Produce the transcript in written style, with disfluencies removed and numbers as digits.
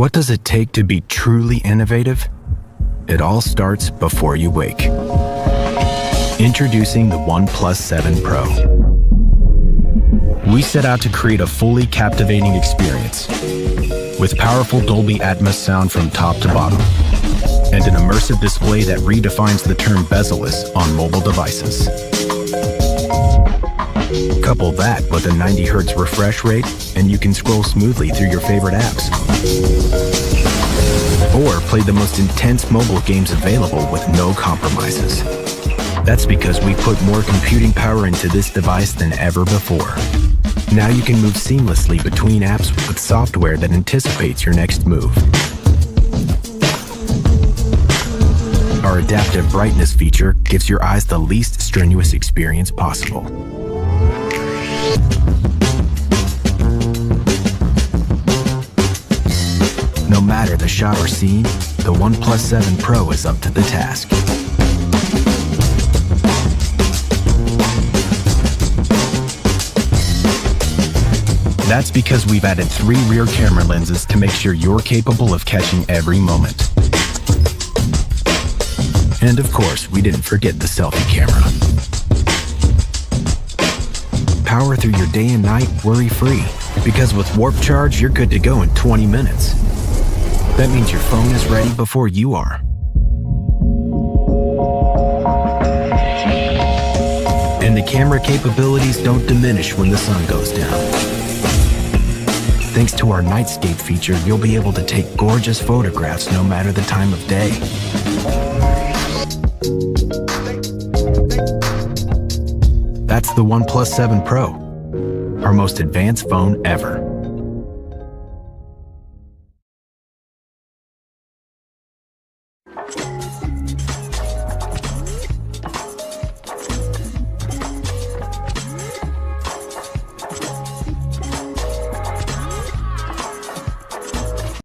What does it take to be truly innovative? It all starts before you wake. Introducing the OnePlus 7 Pro. We set out to create a fully captivating experience with powerful Dolby Atmos sound from top to bottom and an immersive display that redefines the term bezel-less on mobile devices. Couple that with a 90 Hz refresh rate and you can scroll smoothly through your favorite apps. Or play the most intense mobile games available with no compromises. That's because we put more computing power into this device than ever before. Now you can move seamlessly between apps with software that anticipates your next move. Our adaptive brightness feature gives your eyes the least strenuous experience possible. No matter the shot or scene, the OnePlus 7 Pro is up to the task. That's because we've added 3 rear camera lenses to make sure you're capable of catching every moment. And of course, we didn't forget the selfie camera. Power through your day and night worry-free, because with Warp Charge, you're good to go in 20 minutes. That means your phone is ready before you are. And the camera capabilities don't diminish when the sun goes down. Thanks to our Nightscape feature, you'll be able to take gorgeous photographs no matter the time of day. That's the OnePlus 7 Pro, our most advanced phone ever.